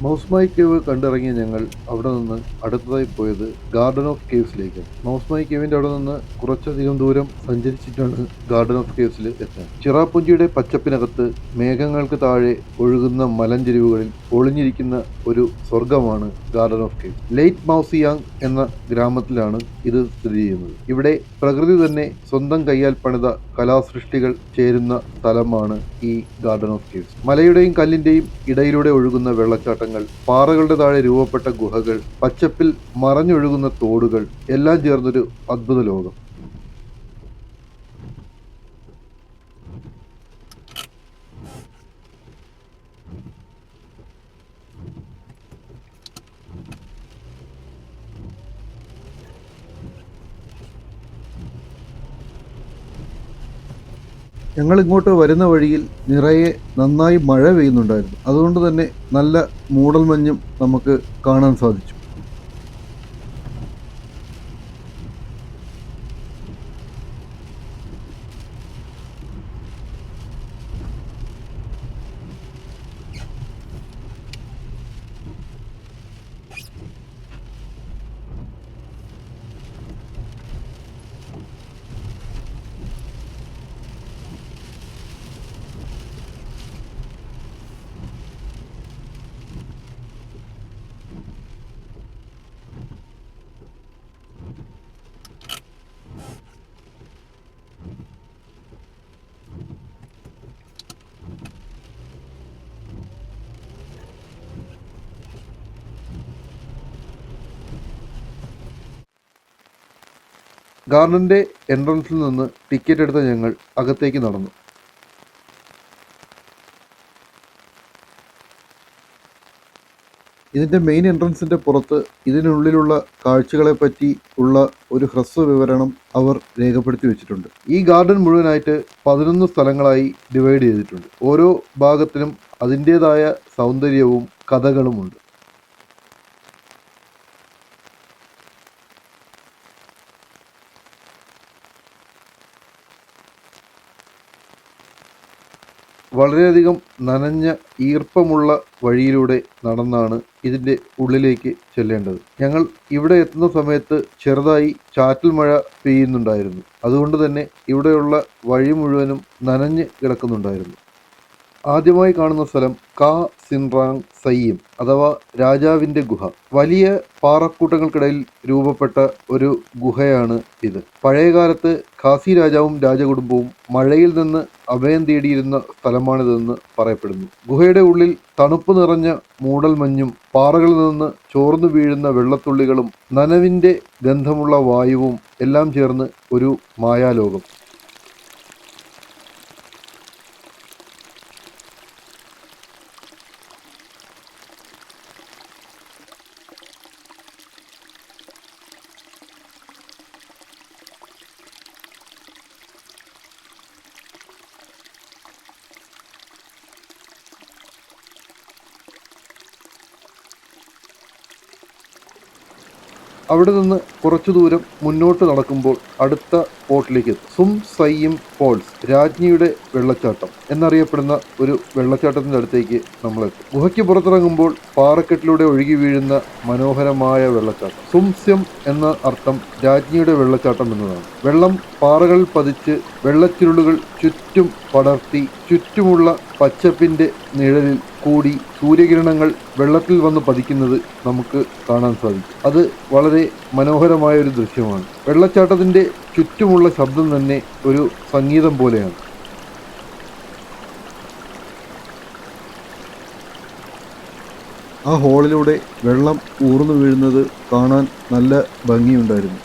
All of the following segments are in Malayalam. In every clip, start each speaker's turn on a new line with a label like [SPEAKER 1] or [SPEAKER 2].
[SPEAKER 1] മൗസ്മായി കേവ് കണ്ടിറങ്ങിയ ഞങ്ങൾ അവിടെ നിന്ന് അടുത്തതായി പോയത് ഗാർഡൻ ഓഫ് കേവ്സിലേക്ക്. മൗസ്മായി കേവിന്റെ അവിടെ നിന്ന് കുറച്ചധികം ദൂരം സഞ്ചരിച്ചിട്ടാണ് ഗാർഡൻ ഓഫ് കേവ്സിൽ എത്താൻ. ചിറാപുഞ്ചിയുടെ പച്ചപ്പിനകത്ത് മേഘങ്ങൾക്ക് താഴെ ഒഴുകുന്ന മലഞ്ചെരിവുകളിൽ ഒളിഞ്ഞിരിക്കുന്ന ഒരു സ്വർഗമാണ് ഗാർഡൻ ഓഫ് കേവ്സ്. ലെയ്റ്റ് മൗസിയാങ് എന്ന ഗ്രാമത്തിലാണ് ഇത് സ്ഥിതി ചെയ്യുന്നത്. ഇവിടെ പ്രകൃതി തന്നെ സ്വന്തം കൈയാൽ പണിത കലാസൃഷ്ടികൾ ചേരുന്ന സ്ഥലമാണ് ഈ ഗാർഡൻ ഓഫ് കേവ്സ്. മലയുടെയും കല്ലിന്റെയും ഇടയിലൂടെ ഒഴുകുന്ന വെള്ളച്ചാട്ടങ്ങൾ, പാറകളുടെ താഴെ രൂപപ്പെട്ട ഗുഹകൾ, പച്ചപ്പിൽ മറഞ്ഞൊഴുകുന്ന തോടുകൾ എല്ലാം ചേർന്നൊരു അദ്ഭുത ലോകം. ഞങ്ങൾ ഇങ്ങോട്ട് വരുന്ന വഴിയിൽ നിറയെ നന്നായി മഴ പെയ്യുന്നുണ്ടായിരുന്നു. അതുകൊണ്ട് തന്നെ നല്ല മൂടൽമഞ്ഞും നമുക്ക് കാണാൻ സാധിച്ചു. ഗാർഡന്റെ എൻട്രൻസിൽ നിന്ന് ടിക്കറ്റ് എടുത്ത ഞങ്ങൾ അകത്തേക്ക് നടന്നു. ഇതിന്റെ മെയിൻ എൻട്രൻസിന്റെ പുറത്ത് ഇതിനുള്ളിലുള്ള കാഴ്ചകളെ പറ്റി ഉള്ള ഒരു ഹ്രസ്വ വിവരണം അവർ രേഖപ്പെടുത്തി വെച്ചിട്ടുണ്ട്. ഈ ഗാർഡൻ മുഴുവനായിട്ട് 11 സ്ഥലങ്ങളായി ഡിവൈഡ് ചെയ്തിട്ടുണ്ട്. ഓരോ ഭാഗത്തിനും അതിൻ്റെതായ സൗന്ദര്യവും കഥകളുമുണ്ട്. വളരെയധികം നനഞ്ഞ ഈർപ്പമുള്ള വഴിയിലൂടെ നടന്നാണ് ഇതിൻ്റെ ഉള്ളിലേക്ക് ചെല്ലേണ്ടത്. ഞങ്ങൾ ഇവിടെ എത്തുന്ന സമയത്ത് ചെറുതായി ചാറ്റൽ മഴ പെയ്യുന്നുണ്ടായിരുന്നു. അതുകൊണ്ട് തന്നെ ഇവിടെയുള്ള വഴി മുഴുവനും നനഞ്ഞ് കിടക്കുന്നുണ്ടായിരുന്നു. ആദ്യമായി കാണുന്ന സ്ഥലം കാ സിൻറാങ് സയ്യിം അഥവാ രാജാവിൻ്റെ ഗുഹ. വലിയ പാറക്കൂട്ടങ്ങൾക്കിടയിൽ രൂപപ്പെട്ട ഒരു ഗുഹയാണ് ഇത്. പഴയകാലത്ത് ഖാസി രാജാവും രാജകുടുംബവും മഴയിൽ നിന്ന് അഭയം തേടിയിരുന്ന സ്ഥലമാണിതെന്ന് പറയപ്പെടുന്നു. ഗുഹയുടെ ഉള്ളിൽ തണുപ്പ് നിറഞ്ഞ മൂടൽമഞ്ഞും പാറകളിൽ നിന്ന് ചോർന്നു വീഴുന്ന വെള്ളത്തുള്ളികളും നനവിൻ്റെ ഗന്ധമുള്ള വായുവും എല്ലാം ചേർന്ന് ഒരു മായാലോകം. അവിടെ നിന്ന് കുറച്ചു ദൂരം മുന്നോട്ട് നടക്കുമ്പോൾ അടുത്ത സ്പോട്ടിലേക്ക് എത്തും. സും സയ്യിം ഫോൾസ്, രാജ്ഞിയുടെ വെള്ളച്ചാട്ടം എന്നറിയപ്പെടുന്ന ഒരു വെള്ളച്ചാട്ടത്തിന്റെ അടുത്തേക്ക് നമ്മളെത്തും. ഗുഹയ്ക്ക് പുറത്തിറങ്ങുമ്പോൾ പാറക്കെട്ടിലൂടെ ഒഴുകി വീഴുന്ന മനോഹരമായ വെള്ളച്ചാട്ടം. സുംസ്യം എന്ന അർത്ഥം രാജ്ഞിയുടെ വെള്ളച്ചാട്ടം എന്നതാണ്. വെള്ളം പാറകളിൽ പതിച്ച് വെള്ളച്ചുരുളുകൾ ചുറ്റും പടർത്തി ചുറ്റുമുള്ള പച്ചപ്പിന്റെ നിഴലിൽ കൂടി സൂര്യകിരണങ്ങൾ വെള്ളത്തിൽ വന്ന് പതിക്കുന്നത് നമുക്ക് കാണാൻ സാധിക്കും. അത് വളരെ മനോഹരമായ ഒരു ദൃശ്യമാണ്. വെള്ളച്ചാട്ടത്തിന്റെ ചുറ്റുമുള്ള ശബ്ദം തന്നെ ഒരു സംഗീതം പോലെയാണ്. ആ ഹോളിലൂടെ വെള്ളം ഊർന്നു വീഴുന്നത് കാണാൻ നല്ല ഭംഗിയുണ്ടായിരുന്നു.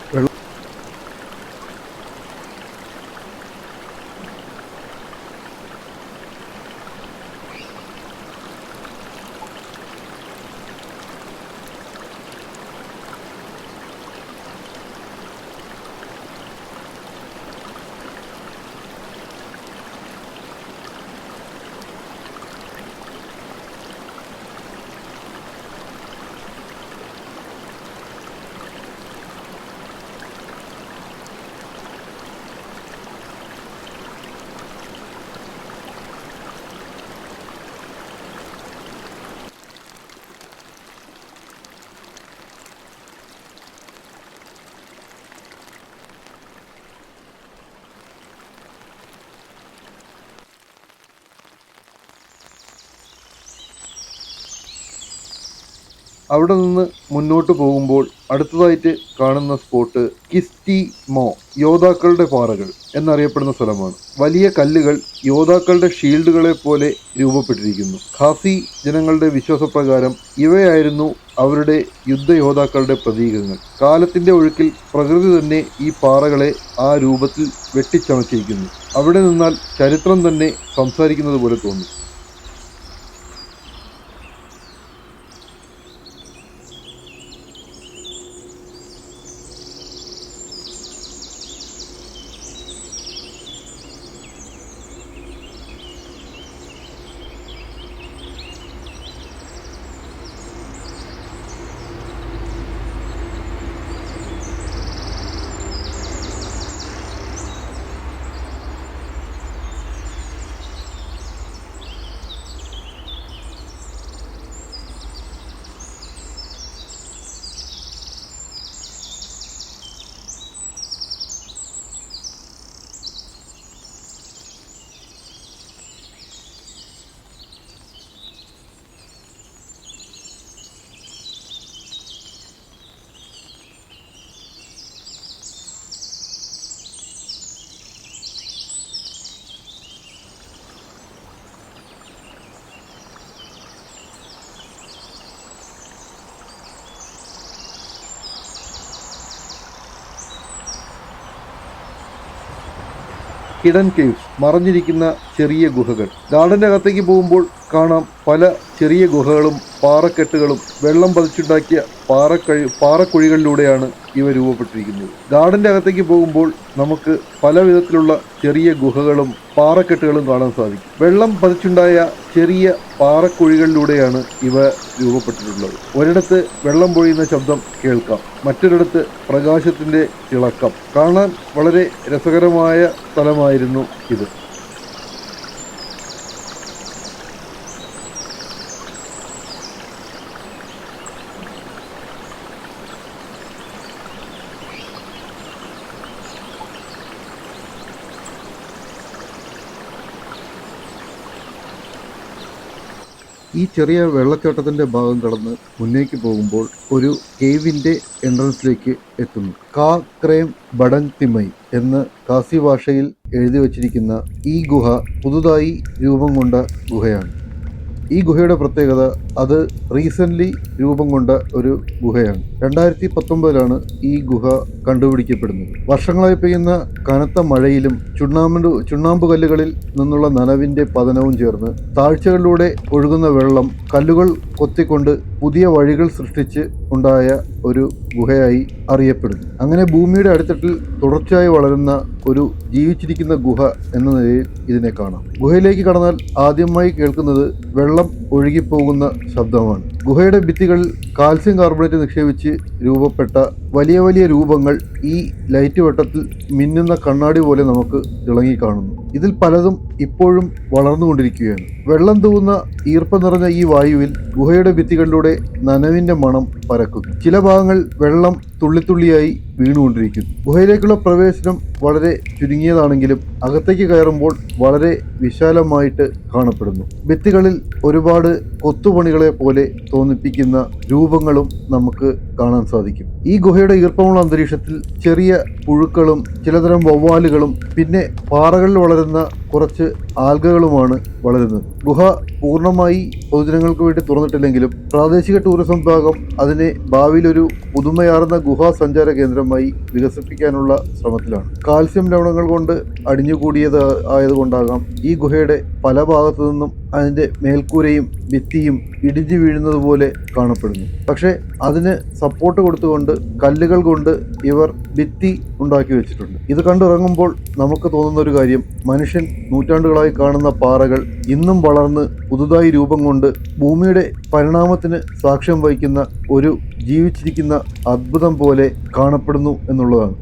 [SPEAKER 1] അവിടെ നിന്ന് മുന്നോട്ട് പോകുമ്പോൾ അടുത്തതായിട്ട് കാണുന്ന സ്പോട്ട് കിസ്റ്റി മോ, യോദ്ധാക്കളുടെ പാറകൾ എന്നറിയപ്പെടുന്ന സ്ഥലമാണ്. വലിയ കല്ലുകൾ യോദ്ധാക്കളുടെ ഷീൽഡുകളെ പോലെ രൂപപ്പെട്ടിരിക്കുന്നു. ഖാസി ജനങ്ങളുടെ വിശ്വാസപ്രകാരം ഇവയായിരുന്നു അവരുടെ യുദ്ധയോദ്ധാക്കളുടെ പ്രതീകങ്ങൾ. കാലത്തിന്റെ ഒഴുക്കിൽ പ്രകൃതി തന്നെ ഈ പാറകളെ ആ രൂപത്തിൽ വെട്ടിച്ചമച്ചിരിക്കുന്നു. അവിടെ നിന്നാൽ ചരിത്രം തന്നെ സംസാരിക്കുന്നത് പോലെ തോന്നും. ഹിഡൻ കേവ്സ്, മറഞ്ഞിരിക്കുന്ന ചെറിയ ഗുഹകൾ. ഗാർഡന്റെ അകത്തേക്ക് പോകുമ്പോൾ കാണാം പല ചെറിയ ഗുഹകളും പാറക്കെട്ടുകളും. വെള്ളം പതിച്ചുണ്ടാക്കിയ പാറക്കുഴികളിലൂടെയാണ് ഇവ രൂപപ്പെട്ടിരിക്കുന്നത്. ഗാർഡന്റെ അകത്തേക്ക് പോകുമ്പോൾ നമുക്ക് പല വിധത്തിലുള്ള ചെറിയ ഗുഹകളും പാറക്കെട്ടുകളും കാണാൻ സാധിക്കും. വെള്ളം പതിച്ചുണ്ടായ ചെറിയ പാറക്കുഴികളിലൂടെയാണ് ഇവ രൂപപ്പെട്ടിട്ടുള്ളത്. ഒരിടത്ത് വെള്ളം പൊഴിയുന്ന ശബ്ദം കേൾക്കാം, മറ്റൊരിടത്ത് പ്രകാശത്തിന്റെ തിളക്കം. കാണാൻ വളരെ രസകരമായ സ്ഥലമായിരുന്നു ഇത്. ഈ ചെറിയ വെള്ളച്ചാട്ടത്തിന്റെ ഭാഗം കടന്ന് മുന്നേക്ക് പോകുമ്പോൾ ഒരു കേവിന്റെ എൻട്രൻസിലേക്ക് എത്തുന്നു. കാ ക്രേം ബഡങ് തിമൈ എന്ന് ഖാസി ഭാഷയിൽ എഴുതി വച്ചിരിക്കുന്ന ഈ ഗുഹ പുതുതായി രൂപം കൊണ്ട ഗുഹയാണ്. ഈ ഗുഹയുടെ പ്രത്യേകത അത് റീസെന്റ് രൂപം കൊണ്ട ഒരു ഗുഹയാണ്. 2019 ഈ ഗുഹ കണ്ടുപിടിക്കപ്പെടുന്നത്. വർഷങ്ങളായി പെയ്യുന്ന കനത്ത മഴയിലും ചുണ്ണാമ്പ് കല്ലുകളിൽ നിന്നുള്ള നനവിന്റെ പതനവും ചേർന്ന് താഴ്ചകളിലൂടെ ഒഴുകുന്ന വെള്ളം കല്ലുകൾ കൊത്തിക്കൊണ്ട് പുതിയ വഴികൾ സൃഷ്ടിച്ച് ഉണ്ടായ ഒരു ഗുഹയായി അറിയപ്പെടുന്നു. അങ്ങനെ ഭൂമിയുടെ അടിത്തട്ടിൽ തുടർച്ചയായി വളരുന്ന ഒരു ജീവിച്ചിരിക്കുന്ന ഗുഹ എന്ന നിലയിൽ ഇതിനെ കാണാം. ഗുഹയിലേക്ക് കടന്നാൽ ആദ്യമായി കേൾക്കുന്നത് വെള്ളം ഒഴുകിപ്പോകുന്ന ശബ്ദമാണ്. ഗുഹയുടെ ഭിത്തികളിൽ കാൽസ്യം കാർബണേറ്റ് നിക്ഷേപിച്ച് രൂപപ്പെട്ട വലിയ വലിയ രൂപങ്ങൾ ഈ ലൈറ്റ് വെട്ടത്തിൽ മിന്നുന്ന കണ്ണാടി പോലെ നമുക്ക് തിളങ്ങി കാണുന്നു. ഇതിൽ പലതും ഇപ്പോഴും വളർന്നുകൊണ്ടിരിക്കുകയാണ്. വെള്ളം തൂവുന്ന ഈർപ്പം നിറഞ്ഞ ഈ വായുവിൽ ഗുഹയുടെ ഭിത്തികളിലൂടെ നനവിന്റെ മണം പരക്കുന്നു. ചില ഭാഗങ്ങൾ വെള്ളം തുള്ളിത്തുള്ളിയായി വീണുകൊണ്ടിരിക്കുന്നു. ഗുഹയിലേക്കുള്ള പ്രവേശനം വളരെ ചുരുങ്ങിയതാണെങ്കിലും അകത്തേക്ക് കയറുമ്പോൾ വളരെ വിശാലമായിട്ട് കാണപ്പെടുന്നു. ഭിത്തികളിൽ ഒരുപാട് കൊത്തുപണികളെ പോലെ തോന്നിപ്പിക്കുന്ന രൂപങ്ങളും നമുക്ക് കാണാൻ സാധിക്കും. ഈ ഗുഹയുടെ ഈർപ്പമുള്ള അന്തരീക്ഷത്തിൽ ചെറിയ പുഴുക്കളും ചിലതരം വവ്വാലുകളും പിന്നെ പാറകളിൽ വളരുന്ന കുറച്ച് ആൽഗകളുമാണ് വളരുന്നത്. ഗുഹ പൂർണ്ണമായി പൊതുജനങ്ങൾക്ക് വേണ്ടി തുറന്നിട്ടില്ലെങ്കിലും പ്രാദേശിക ടൂറിസം വിഭാഗം അതിനെ ഭാവിയിൽ ഒരു പുതുമയാർന്ന ഗുഹാ സഞ്ചാര കേന്ദ്രമായി വികസിപ്പിക്കാനുള്ള ശ്രമത്തിലാണ്. കാൽസ്യം ലവണങ്ങൾ കൊണ്ട് അടിഞ്ഞുകൂടിയത് ആയതുകൊണ്ടാകാം ഈ ഗുഹയുടെ പല ഭാഗത്തു നിന്നും അതിന്റെ മേൽക്കൂരയും ഭിത്തിയും ഇടിഞ്ഞു വീഴുന്നത് പോലെ കാണപ്പെടുന്നു. പക്ഷെ അതിന് സപ്പോർട്ട് കൊടുത്തുകൊണ്ട് കല്ലുകൾ കൊണ്ട് ഇവർ ഭിത്തി ഉണ്ടാക്കി വെച്ചിട്ടുണ്ട്. ഇത് കണ്ടിറങ്ങുമ്പോൾ നമുക്ക് തോന്നുന്ന ഒരു കാര്യം, മനുഷ്യൻ നൂറ്റാണ്ടുകളായി കാണുന്ന പാറകൾ ഇന്നും വളർന്ന് പുതുതായി രൂപം കൊണ്ട് ഭൂമിയുടെ പരിണാമത്തിന് സാക്ഷ്യം വഹിക്കുന്ന ഒരു ജീവിച്ചിരിക്കുന്ന അത്ഭുതം പോലെ കാണപ്പെടുന്നു എന്നുള്ളതാണ്.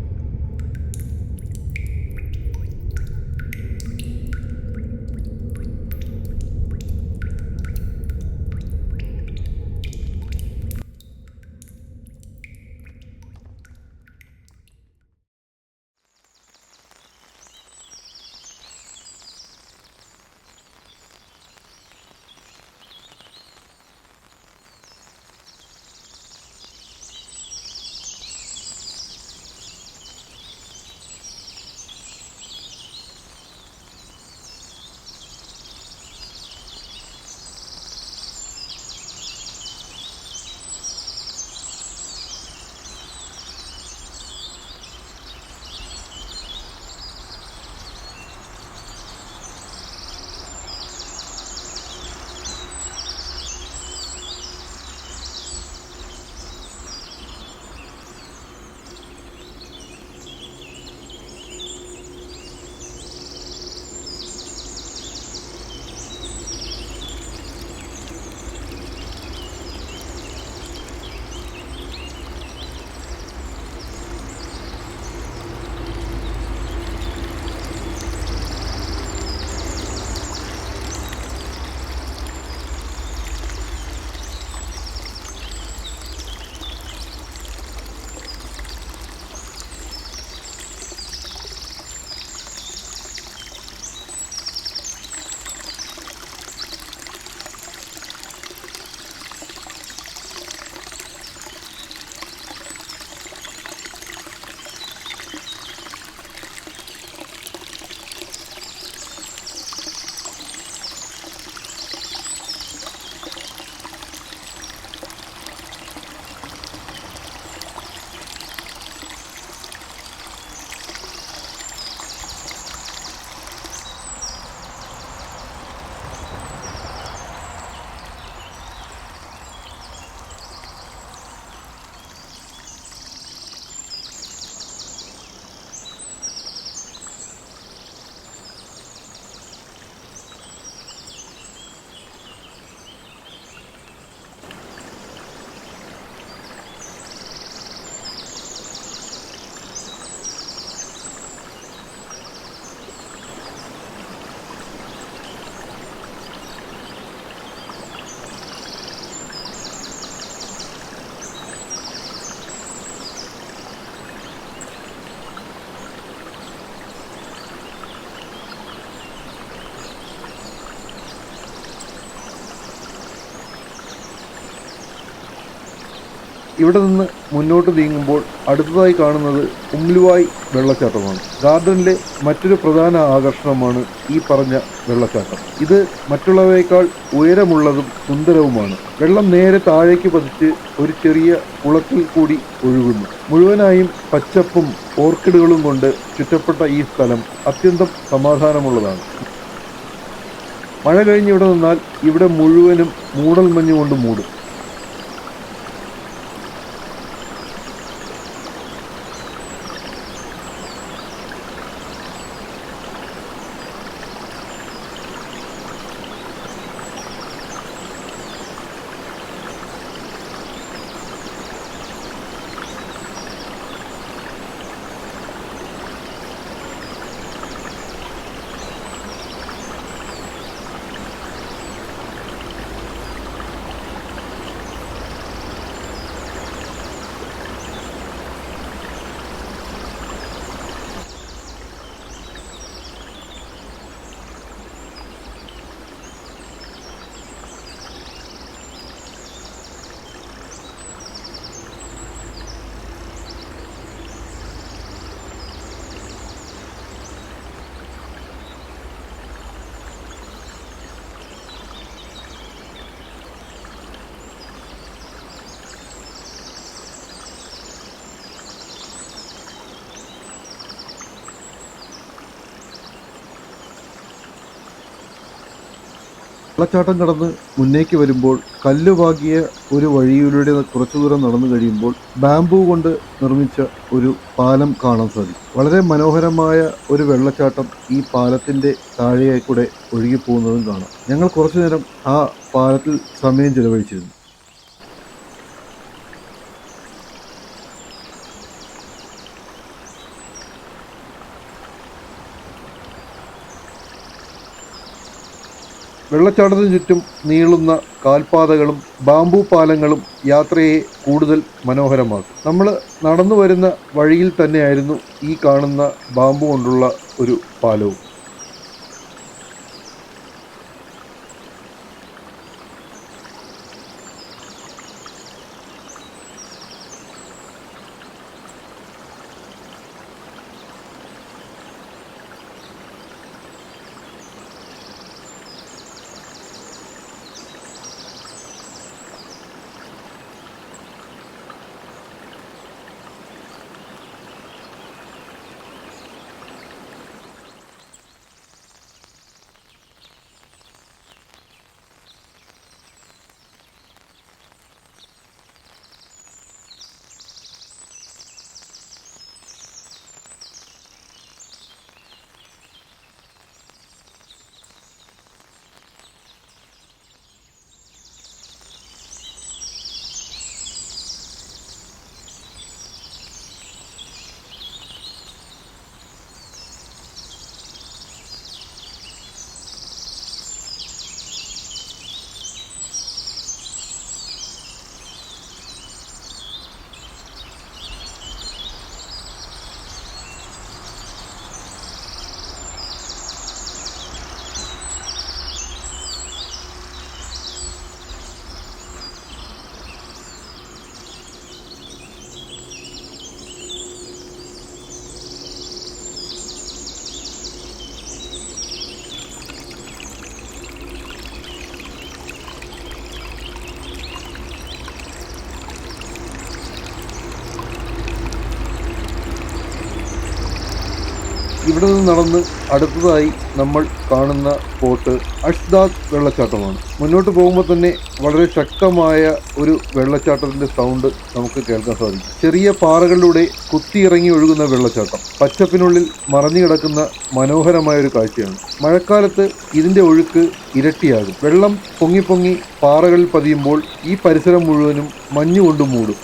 [SPEAKER 1] ഇവിടെ നിന്ന് മുന്നോട്ട് നീങ്ങുമ്പോൾ അടുത്തതായി കാണുന്നത് ഉംലുവായ് വെള്ളച്ചാട്ടമാണ്. ഗാർഡനിലെ മറ്റൊരു പ്രധാന ആകർഷണമാണ് ഈ പറഞ്ഞ വെള്ളച്ചാട്ടം. ഇത് മറ്റുള്ളവയേക്കാൾ ഉയരമുള്ളതും സുന്ദരവുമാണ്. വെള്ളം നേരെ താഴേക്ക് പതിച്ച് ഒരു ചെറിയ കുളത്തിൽ കൂടി ഒഴുകുന്നു. മുഴുവനായും പച്ചപ്പും ഓർക്കിഡുകളും കൊണ്ട് ചുറ്റപ്പെട്ട ഈ സ്ഥലം അത്യന്തം സമാധാനമുള്ളതാണ്. മഴ കഴിഞ്ഞ് ഇവിടെ നിന്നാൽ ഇവിടെ മുഴുവനും മൂടൽമഞ്ഞ് കൊണ്ട് മൂടും. വെള്ളച്ചാട്ടം കടന്ന് മുന്നേക്ക് വരുമ്പോൾ കല്ലുപാകിയ ഒരു വഴിയിലൂടെ കുറച്ചു ദൂരം നടന്നു കഴിയുമ്പോൾ ബാംബു കൊണ്ട് നിർമ്മിച്ച ഒരു പാലം കാണാൻ സാധിക്കും. വളരെ മനോഹരമായ ഒരു വെള്ളച്ചാട്ടം ഈ പാലത്തിന്റെ താഴെയായി കൂടെ ഒഴുകിപ്പോകുന്നതും കാണാം. ഞങ്ങൾ കുറച്ചു നേരം ആ പാലത്തിൽ സമയം ചെലവഴിച്ചിരുന്നു. വെള്ളച്ചാട്ടത്തിന് ചുറ്റും നീളുന്ന കാൽപാതകളും ബാംബു പാലങ്ങളും യാത്രയെ കൂടുതൽ മനോഹരമാക്കും. നമ്മൾ നടന്നു വരുന്ന വഴിയിൽ തന്നെയായിരുന്നു ഈ കാണുന്ന ബാംബു കൊണ്ടുള്ള ഒരു പാലവും. ഇവിടെ നിന്ന് നടന്ന് അടുത്തതായി നമ്മൾ കാണുന്ന സ്പോട്ട് അഷ്ദാദ് വെള്ളച്ചാട്ടമാണ്. മുന്നോട്ട് പോകുമ്പോൾ തന്നെ വളരെ ശക്തമായ ഒരു വെള്ളച്ചാട്ടത്തിന്റെ സൗണ്ട് നമുക്ക് കേൾക്കാൻ സാധിക്കും. ചെറിയ പാറകളിലൂടെ കുത്തിയിറങ്ങി ഒഴുകുന്ന വെള്ളച്ചാട്ടം പച്ചപ്പിനുള്ളിൽ മറഞ്ഞു കിടക്കുന്ന മനോഹരമായ ഒരു കാഴ്ചയാണ്. മഴക്കാലത്ത് ഇതിന്റെ ഒഴുക്ക് ഇരട്ടിയാകും. വെള്ളം പൊങ്ങി പൊങ്ങി പാറകളിൽ പതിയുമ്പോൾ ഈ പരിസരം മുഴുവനും മഞ്ഞുകൊണ്ട് മൂടും.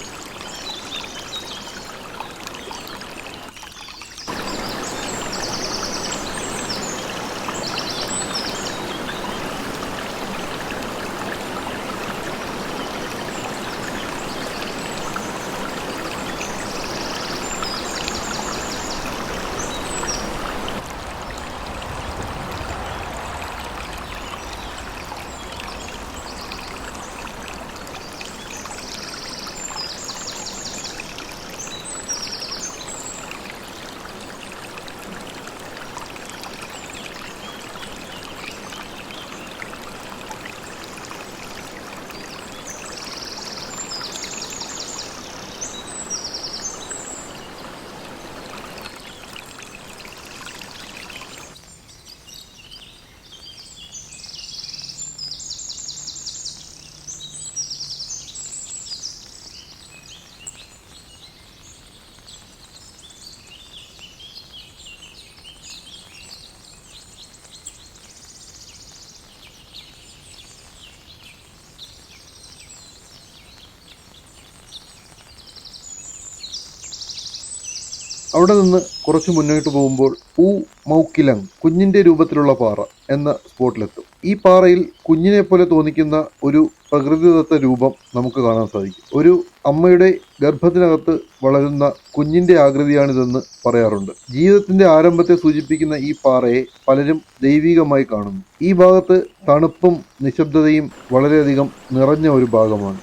[SPEAKER 1] അവിടെ നിന്ന് കുറച്ച് മുന്നോട്ട് പോകുമ്പോൾ ഊ മൗക്കിലങ് കുഞ്ഞിന്റെ രൂപത്തിലുള്ള പാറ എന്ന സ്പോട്ടിലെത്തും. ഈ പാറയിൽ കുഞ്ഞിനെ പോലെ തോന്നിക്കുന്ന ഒരു പ്രകൃതിദത്ത രൂപം നമുക്ക് കാണാൻ സാധിക്കും. ഒരു അമ്മയുടെ ഗർഭത്തിനകത്ത് വളരുന്ന കുഞ്ഞിന്റെ ആകൃതിയാണിതെന്ന് പറയാറുണ്ട്. ജീവിതത്തിന്റെ ആരംഭത്തെ സൂചിപ്പിക്കുന്ന ഈ പാറയെ പലരും ദൈവികമായി കാണുന്നു. ഈ ഭാഗത്ത് തണുപ്പും നിശബ്ദതയും വളരെയധികം നിറഞ്ഞ ഒരു ഭാഗമാണ്.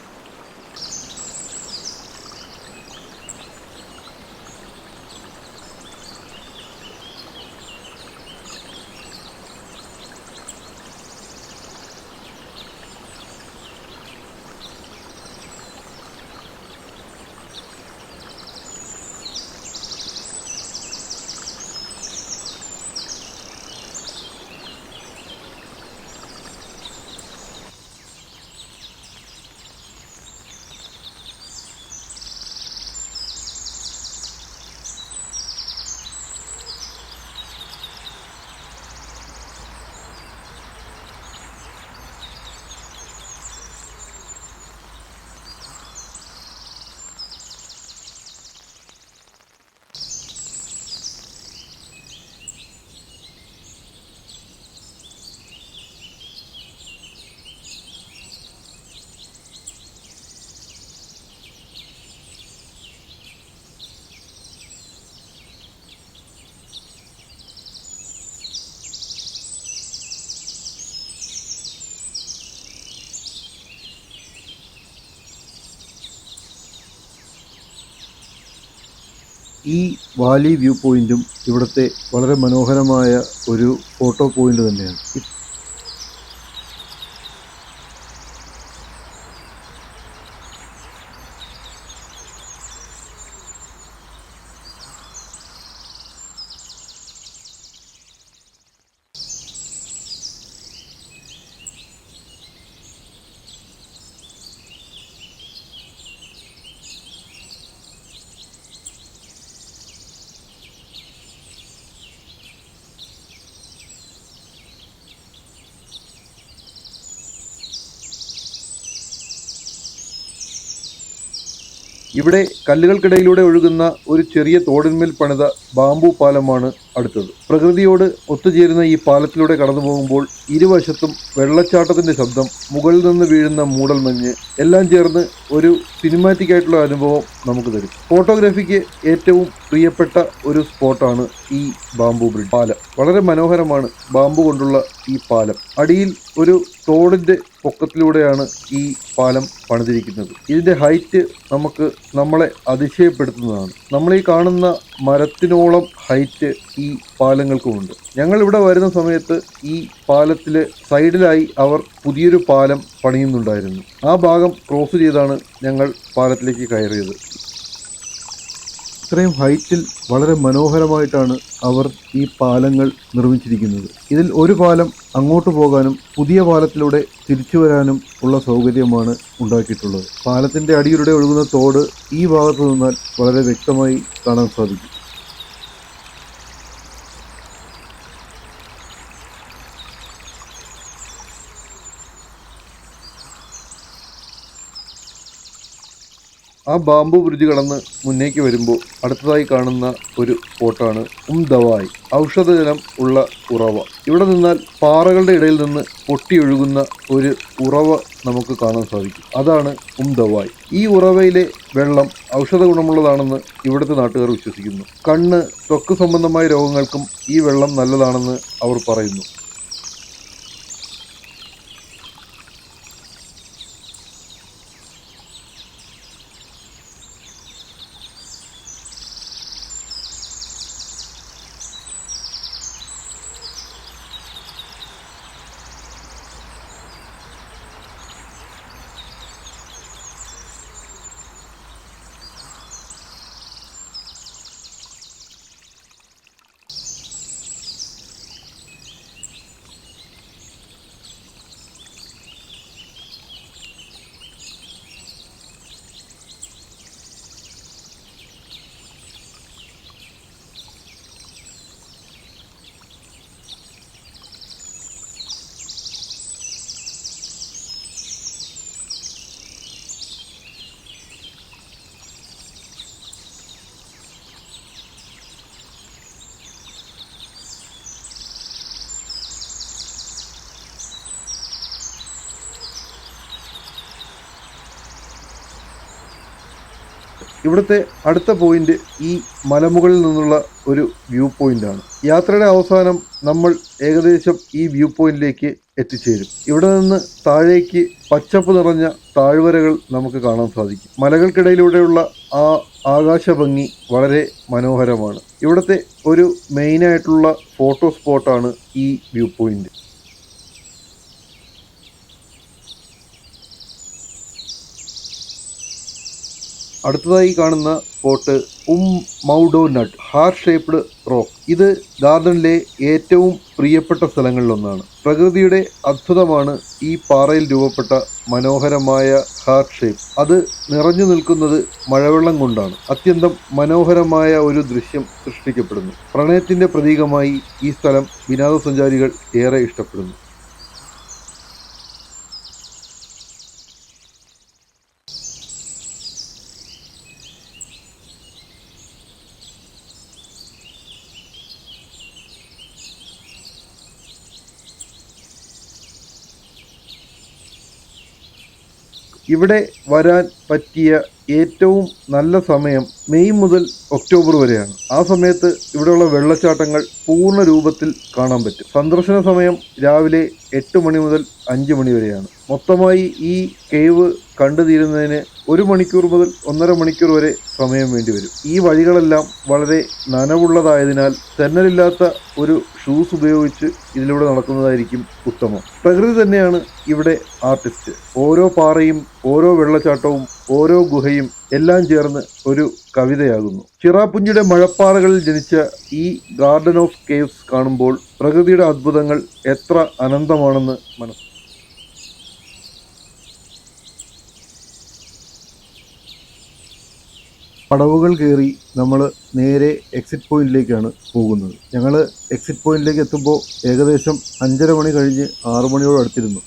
[SPEAKER 1] ഈ വാലി വ്യൂ പോയിന്റും ഇവിടുത്തെ വളരെ മനോഹരമായ ഒരു ഫോട്ടോ പോയിന്റ് തന്നെയാണ്. ഇവിടെ കല്ലുകൾക്കിടയിലൂടെ ഒഴുകുന്ന ഒരു ചെറിയ തോടിന്മേൽ പണിത ബാംബു പാലമാണ് അടുത്തത്. പ്രകൃതിയോട് ഒത്തുചേരുന്ന ഈ പാലത്തിലൂടെ കടന്നു പോകുമ്പോൾ ഇരുവശത്തും വെള്ളച്ചാട്ടത്തിന്റെ ശബ്ദം, മുകളിൽ നിന്ന് വീഴുന്ന മൂടൽമഞ്ഞ് എല്ലാം ചേർന്ന് ഒരു സിനിമാറ്റിക് ആയിട്ടുള്ള അനുഭവം നമുക്ക് തരും. ഫോട്ടോഗ്രാഫിക്ക് ഏറ്റവും പ്രിയപ്പെട്ട ഒരു സ്പോട്ടാണ് ഈ ബാംബു ബ്രിഡ്ജ് പാലം. വളരെ മനോഹരമാണ് ബാംബു കൊണ്ടുള്ള ഈ പാലം. അടിയിൽ ഒരു തോടിന്റെ പൊക്കത്തിലൂടെയാണ് ഈ പാലം പണിതിരിക്കുന്നത്. ഇതിന്റെ ഹൈറ്റ് നമ്മളെ അതിശയപ്പെടുത്തുന്നതാണ്. നമ്മൾ ഈ കാണുന്ന മരത്തിനോളം ഹൈറ്റ് ഈ പാലങ്ങൾക്കുമുണ്ട്. ഞങ്ങൾ ഇവിടെ വരുന്ന സമയത്ത് ഈ പാലത്തില് സൈഡിലായി അവർ പുതിയൊരു പാലം പണിയുന്നുണ്ടായിരുന്നു. ആ ഭാഗം ക്രോസ് ചെയ്താണ് ഞങ്ങൾ പാലത്തിലേക്ക് കയറിയത്. ഇത്രയും ഹൈറ്റിൽ വളരെ മനോഹരമായിട്ടാണ് അവർ ഈ പാലങ്ങൾ നിർമ്മിച്ചിരിക്കുന്നത്. ഇതിൽ ഒരു പാലം അങ്ങോട്ട് പോകാനും പുതിയ പാലത്തിലൂടെ തിരിച്ചു വരാനും ഉള്ള സൗകര്യമാണ് ഉണ്ടാക്കിയിട്ടുള്ളത്. പാലത്തിന്റെ അടിയിലൂടെ ഒഴുകുന്ന തോട് ഈ ഭാഗത്ത് നിന്നാൽ വളരെ വ്യക്തമായി കാണാൻ സാധിക്കും. ആ ബാംബു ബ്രിഡ്ജ് കടന്ന് മുന്നേക്ക് വരുമ്പോൾ അടുത്തതായി കാണുന്ന ഒരു സ്പോട്ടാണ് ദവായ്, ഔഷധജലം ഉള്ള ഉറവ. ഇവിടെ നിന്നാൽ പാറകളുടെ ഇടയിൽ നിന്ന് പൊട്ടിയൊഴുകുന്ന ഒരു ഉറവ നമുക്ക് കാണാൻ സാധിക്കും. അതാണ് ദവായ്. ഈ ഉറവയിലെ വെള്ളം ഔഷധ ഗുണമുള്ളതാണെന്ന് ഇവിടുത്തെ നാട്ടുകാർ വിശ്വസിക്കുന്നു. കണ്ണ്, ത്വക്ക് സംബന്ധമായ രോഗങ്ങൾക്കും ഈ വെള്ളം നല്ലതാണെന്ന് അവർ പറയുന്നു. ഇവിടുത്തെ അടുത്ത പോയിന്റ് ഈ മലമുകളിൽ നിന്നുള്ള ഒരു വ്യൂ പോയിന്റാണ്. യാത്രയുടെ അവസാനം നമ്മൾ ഏകദേശം ഈ വ്യൂ പോയിന്റിലേക്ക് എത്തിച്ചേരും. ഇവിടെ നിന്ന് താഴേക്ക് പച്ചപ്പ് നിറഞ്ഞ താഴ്വരകൾ നമുക്ക് കാണാൻ സാധിക്കും. മലകൾക്കിടയിലൂടെയുള്ള ആ ആകാശഭംഗി വളരെ മനോഹരമാണ്. ഇവിടുത്തെ ഒരു മെയിനായിട്ടുള്ള ഫോട്ടോ സ്പോട്ടാണ് ഈ വ്യൂ പോയിന്റ്. അടുത്തതായി കാണുന്ന സ്പോട്ട് മൗഡോ നട്ട് ഹാർട്ട് ഷേപ്ഡ് റോക്ക്. ഇത് ഗാർഡനിലെ ഏറ്റവും പ്രിയപ്പെട്ട സ്ഥലങ്ങളിലൊന്നാണ്. പ്രകൃതിയുടെ അത്ഭുതമാണ് ഈ പാറയിൽ രൂപപ്പെട്ട മനോഹരമായ ഹാർട്ട് ഷേപ്പ്. അത് നിറഞ്ഞു നിൽക്കുന്നത് മഴവെള്ളം കൊണ്ടാണ്. അത്യന്തം മനോഹരമായ ഒരു ദൃശ്യം സൃഷ്ടിക്കപ്പെടുന്നു. പ്രണയത്തിന്റെ പ്രതീകമായി ഈ സ്ഥലം വിനോദസഞ്ചാരികൾ ഏറെ ഇഷ്ടപ്പെടുന്നു. ഇവിടെ വരാൻ പറ്റിയ ഏറ്റവും നല്ല സമയം മെയ് മുതൽ ഒക്ടോബർ വരെയാണ്. ആ സമയത്ത് ഇവിടെയുള്ള വെള്ളച്ചാട്ടങ്ങൾ പൂർണ്ണ രൂപത്തിൽ കാണാൻ പറ്റും. സന്ദർശന സമയം രാവിലെ 8 മണി മുതൽ 5 മണി വരെയാണ്. മൊത്തമായി ഈ കേവ് കണ്ടു തീരുന്നതിന് 1 മണിക്കൂർ മുതൽ 1.5 മണിക്കൂർ വരെ സമയം വേണ്ടിവരും. ഈ വഴികളെല്ലാം വളരെ നനവുള്ളതായതിനാൽ തെന്നലില്ലാത്ത ഒരു ഷൂസ് ഉപയോഗിച്ച് ഇതിലൂടെ നടക്കുന്നതായിരിക്കും ഉത്തമം. പ്രകൃതി തന്നെയാണ് ഇവിടെ ആർട്ടിസ്റ്റ്. ഓരോ പാറയും ഓരോ വെള്ളച്ചാട്ടവും ഓരോ ഗുഹയും എല്ലാം ചേർന്ന് ഒരു കവിതയാകുന്നു. ചിറാപുഞ്ചിയുടെ മഴപ്പാറകളിൽ ജനിച്ച ഈ ഗാർഡൻ ഓഫ് കേവ്സ് കാണുമ്പോൾ പ്രകൃതിയുടെ അത്ഭുതങ്ങൾ എത്ര അനന്തമാണെന്ന് മനസ്സിലാക്കും. പടവുകൾ കയറി നമ്മൾ നേരെ എക്സിറ്റ് പോയിന്റിലേക്കാണ് പോകുന്നത്. ഞങ്ങൾ എക്സിറ്റ് പോയിന്റിലേക്ക് എത്തുമ്പോൾ ഏകദേശം 5:30 മണി കഴിഞ്ഞ് 6 മണിയോട് അടുത്തിരുന്നു.